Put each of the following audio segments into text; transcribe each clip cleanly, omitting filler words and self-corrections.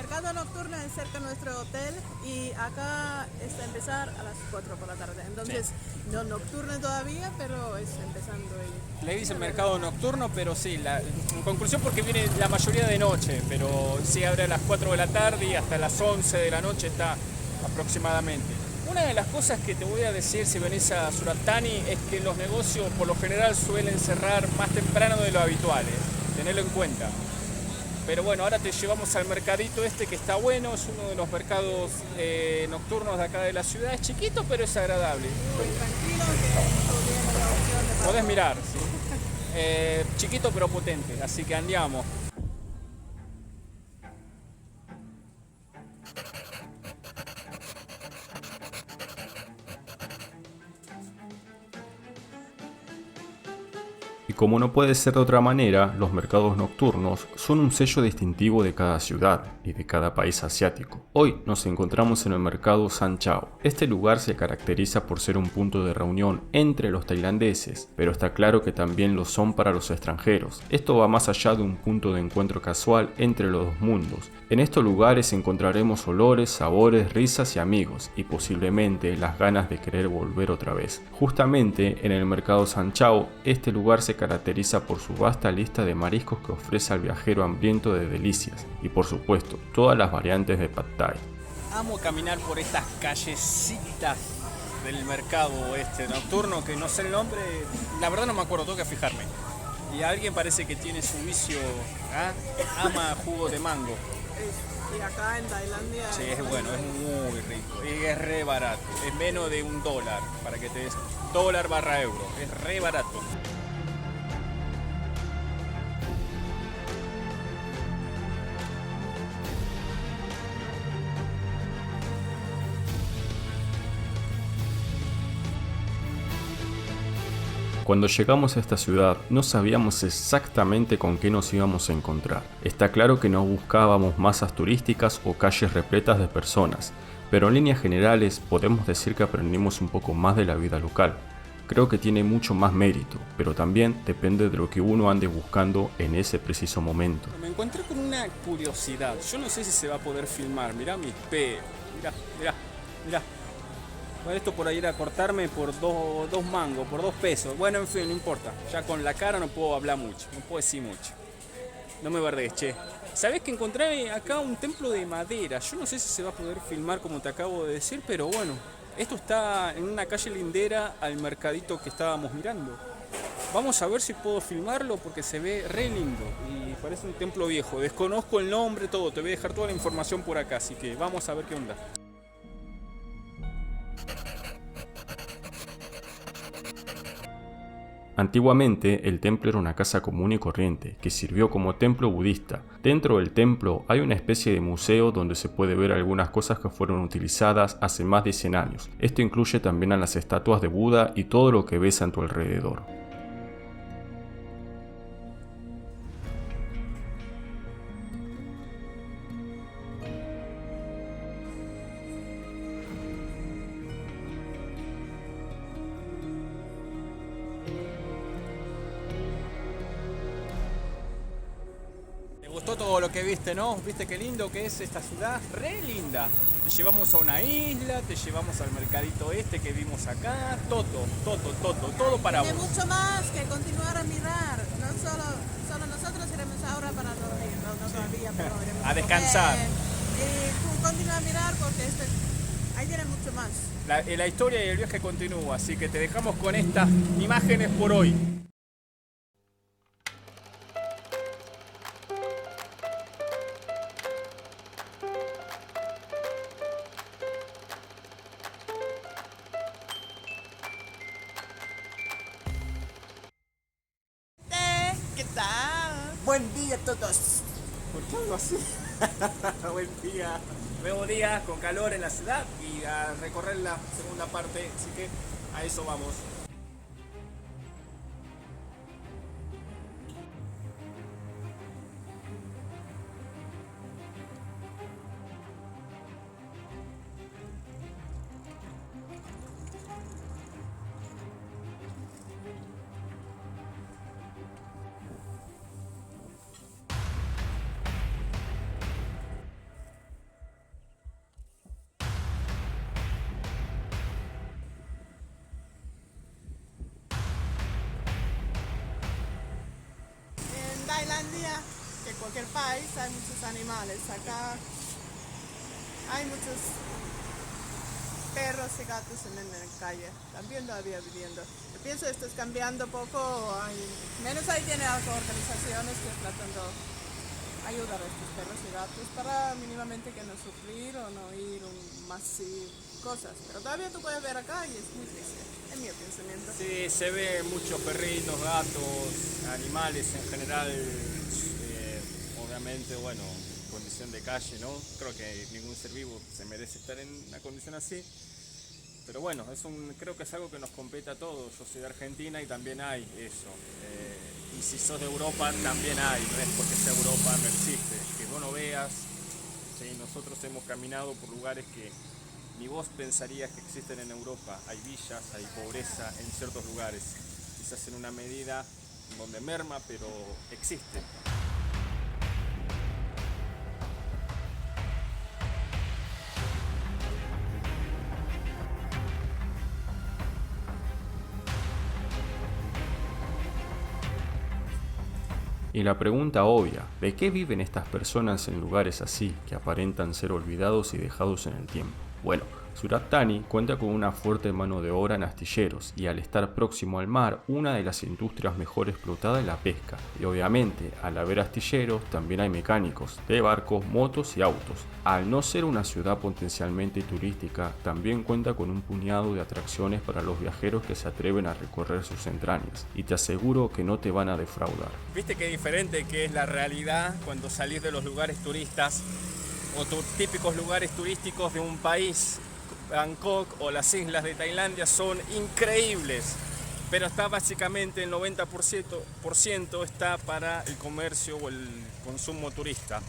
mercado nocturno es cerca de nuestro hotel y acá está a empezar a las 4 por la tarde. Entonces, no nocturno todavía, pero es empezando. Le dicen mercado nocturno, pero sí, en conclusión porque viene la mayoría de noche, pero sí abre a las 4 de la tarde y hasta las 11 de la noche está aproximadamente. Una de las cosas que te voy a decir si venís a Surat Thani es que los negocios por lo general suelen cerrar más temprano de lo habitual, tenedlo en cuenta. Pero bueno, ahora te llevamos al mercadito este que está bueno, es uno de los mercados nocturnos de acá de la ciudad, es chiquito pero es agradable. Muy tranquilo, que tiene la opción de Podés mirar, ¿sí? Chiquito pero potente, así que andiamo. Y como no puede ser de otra manera, los mercados nocturnos son un sello distintivo de cada ciudad y de cada país asiático. Hoy nos encontramos en el mercado San Chao. Este lugar se caracteriza por ser un punto de reunión entre los tailandeses, pero está claro que también lo son para los extranjeros. Esto va más allá de un punto de encuentro casual entre los dos mundos. En estos lugares encontraremos olores, sabores, risas y amigos, y posiblemente las ganas de querer volver otra vez. Justamente en el mercado San Chao, este lugar se caracteriza por su vasta lista de mariscos que ofrece al viajero hambriento de delicias, y por supuesto, todas las variantes de Pad Thai. Amo caminar por estas callecitas del mercado nocturno, que no sé el nombre, la verdad no me acuerdo, tengo que fijarme. Y alguien parece que tiene su vicio, ama jugo de mango. Y acá en Tailandia... Sí, es bueno, es muy rico y es re barato, es menos de $1, para que te des $/euro, es re barato. Cuando llegamos a esta ciudad no sabíamos exactamente con qué nos íbamos a encontrar. Está claro que no buscábamos masas turísticas o calles repletas de personas, pero en líneas generales podemos decir que aprendimos un poco más de la vida local. Creo que tiene mucho más mérito, pero también depende de lo que uno ande buscando en ese preciso momento. Me encontré con una curiosidad, yo no sé si se va a poder filmar, mirá mis pelos, mirá. Bueno, esto por ir a cortarme por dos mangos, por 2 pesos. Bueno, en fin, no importa. Ya con la cara no puedo hablar mucho, no puedo decir mucho. No me verdes, che. ¿Sabés que encontré acá un templo de madera? Yo no sé si se va a poder filmar como te acabo de decir, pero bueno. Esto está en una calle lindera al mercadito que estábamos mirando. Vamos a ver si puedo filmarlo porque se ve re lindo y parece un templo viejo. Desconozco el nombre, todo. Te voy a dejar toda la información por acá, así que vamos a ver qué onda. Antiguamente, el templo era una casa común y corriente, que sirvió como templo budista. Dentro del templo hay una especie de museo donde se puede ver algunas cosas que fueron utilizadas hace más de 100 años. Esto incluye también a las estatuas de Buda y todo lo que ves a tu alrededor. ¿Te gustó todo lo que viste, no? ¿Viste qué lindo que es esta ciudad? Re linda. Te llevamos a una isla, te llevamos al mercadito que vimos acá. Todo para vos. Tiene mucho más que continuar a mirar. No solo nosotros iremos ahora para dormir, no todavía, pero iremos A descansar. Y continuar a mirar porque ahí tiene mucho más. La historia y el viaje continúa, así que te dejamos con estas imágenes por hoy. ¿Qué tal? Buen día a todos. ¿Por qué algo así? Buen día. Nuevo día con calor en la ciudad y a recorrer la segunda parte, así que a eso vamos. cualquier país hay muchos animales. Acá hay muchos perros y gatos en la calle, también todavía viviendo. Yo pienso que esto es cambiando poco, menos ahí tiene las organizaciones que tratando de ayudar a estos perros y gatos para mínimamente que no sufrir o no ir más cosas. Pero todavía tú puedes ver acá y es muy triste, en mi pensamiento. Sí, se ve muchos perritos, gatos, animales en general, obviamente, bueno, condición de calle, ¿no? Creo que ningún ser vivo se merece estar en una condición así. Pero bueno, creo que es algo que nos compete a todos. Yo soy de Argentina y también hay eso. Y si sos de Europa, también hay. No es porque sea Europa, no existe. Que vos no veas. ¿Sí? Nosotros hemos caminado por lugares que ni vos pensarías que existen en Europa. Hay villas, hay pobreza en ciertos lugares. Quizás en una medida donde merma, pero existe. Y la pregunta obvia, ¿de qué viven estas personas en lugares así, que aparentan ser olvidados y dejados en el tiempo? Bueno, Surat Thani cuenta con una fuerte mano de obra en astilleros y al estar próximo al mar, una de las industrias mejor explotadas es la pesca. Y obviamente, al haber astilleros, también hay mecánicos de barcos, motos y autos. Al no ser una ciudad potencialmente turística, también cuenta con un puñado de atracciones para los viajeros que se atreven a recorrer sus entrañas. Y te aseguro que no te van a defraudar. ¿Viste qué diferente que es la realidad cuando salís de los lugares turistas o típicos lugares turísticos de un país? Bangkok o las islas de Tailandia son increíbles, pero está básicamente el 90% está para el comercio o el consumo turista.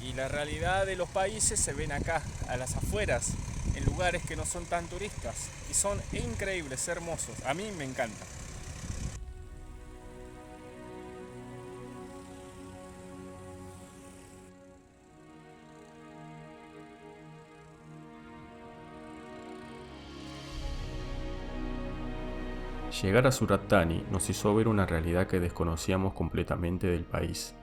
Y la realidad de los países se ven acá, a las afueras, en lugares que no son tan turistas. Y son increíbles, hermosos. A mí me encanta. Llegar a Surat Thani nos hizo ver una realidad que desconocíamos completamente del país.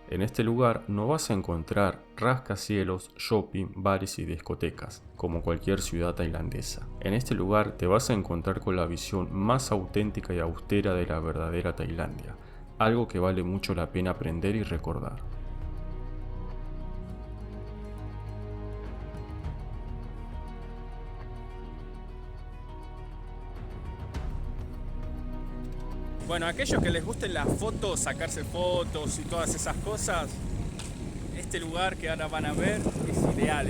En este lugar no vas a encontrar rascacielos, shopping, bares y discotecas, como cualquier ciudad tailandesa. En este lugar te vas a encontrar con la visión más auténtica y austera de la verdadera Tailandia, algo que vale mucho la pena aprender y recordar. Bueno, a aquellos que les gusten las fotos, sacarse fotos y todas esas cosas, este lugar que ahora van a ver es ideal,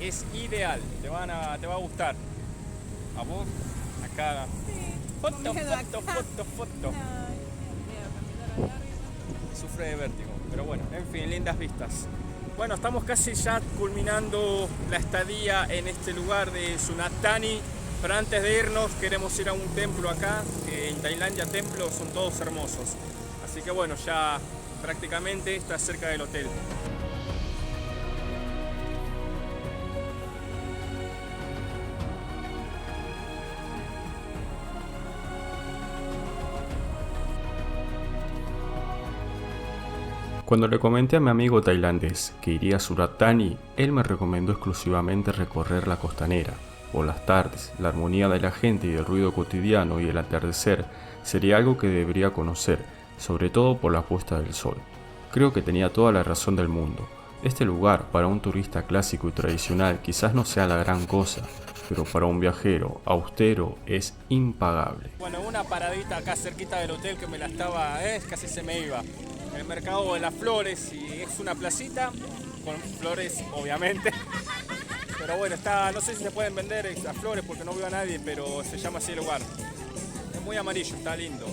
es ideal, te va a gustar. ¿A vos? Acá. Foto. Sufre de vértigo, pero bueno, en fin, lindas vistas. Bueno, estamos casi ya culminando la estadía en este lugar de Surat Thani. Pero antes de irnos queremos ir a un templo acá, que en Tailandia templos son todos hermosos. Así que bueno, ya prácticamente está cerca del hotel. Cuando le comenté a mi amigo tailandés que iría a Surat Thani, él me recomendó exclusivamente recorrer la costanera. Por las tardes, la armonía de la gente y el ruido cotidiano y el atardecer sería algo que debería conocer, sobre todo por la puesta del sol. Creo que tenía toda la razón del mundo. Este lugar, para un turista clásico y tradicional, quizás no sea la gran cosa, pero para un viajero austero es impagable. Bueno, una paradita acá cerquita del hotel que me la estaba, casi se me iba. El mercado de las flores, y es una placita con flores, obviamente. Pero bueno, no sé si se pueden vender esas flores porque no veo a nadie, pero se llama así el lugar. Es muy amarillo, está lindo.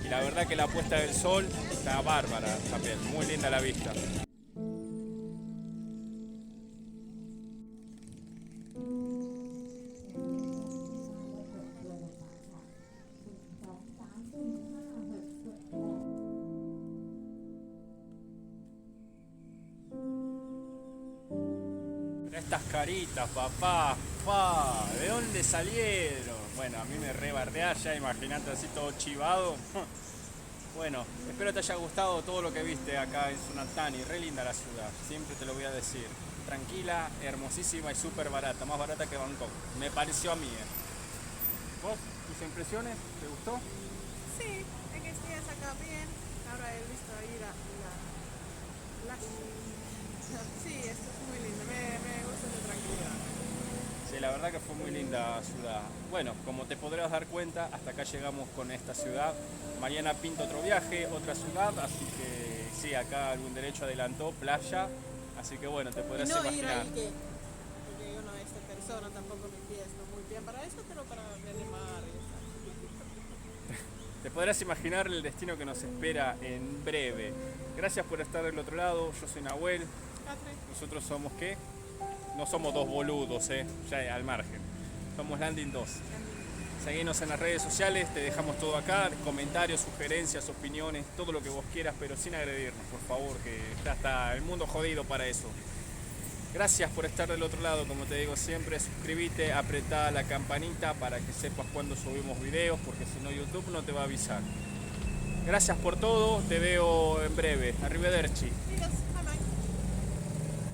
Y la verdad que la puesta del sol está bárbara también, muy linda la vista. Estas caritas, papá, ¿de dónde salieron? Bueno, a mí me rebardea ya, imagínate así todo chivado. Bueno, espero te haya gustado todo lo que viste acá en Sunantani. Re linda la ciudad, siempre te lo voy a decir. Tranquila, hermosísima y súper barata, más barata que Bangkok. Me pareció a mí. ¿Vos? ¿Tus impresiones? ¿Te gustó? Sí, en estos días acá bien. Ahora he visto ahí la... Sí, esto es muy lindo, me gusta su tranquilidad. Sí, la verdad que fue muy linda ciudad. Bueno, como te podrás dar cuenta, hasta acá llegamos con esta ciudad. Mañana pinto otro viaje, otra ciudad, así que sí, acá algún derecho adelantó, playa. Así que bueno, te Y podrás no ir imaginar. ahí porque yo no esta persona, tampoco mis pies no muy bien para eso, pero para ver el mar y eso. Te podrás imaginar el destino que nos espera en breve. Gracias por estar del otro lado, yo soy Nahuel. Catherine. Nosotros somos ¿qué? No somos dos boludos, ya al margen. Somos Landing 2. Seguinos en las redes sociales, te dejamos todo acá, comentarios, sugerencias, opiniones, todo lo que vos quieras, pero sin agredirnos, por favor, que ya está el mundo jodido para eso. Gracias por estar del otro lado, como te digo siempre, suscríbete, apretá la campanita para que sepas cuando subimos videos, porque si no YouTube no te va a avisar. Gracias por todo, te veo en breve. Arrivederci. Dios.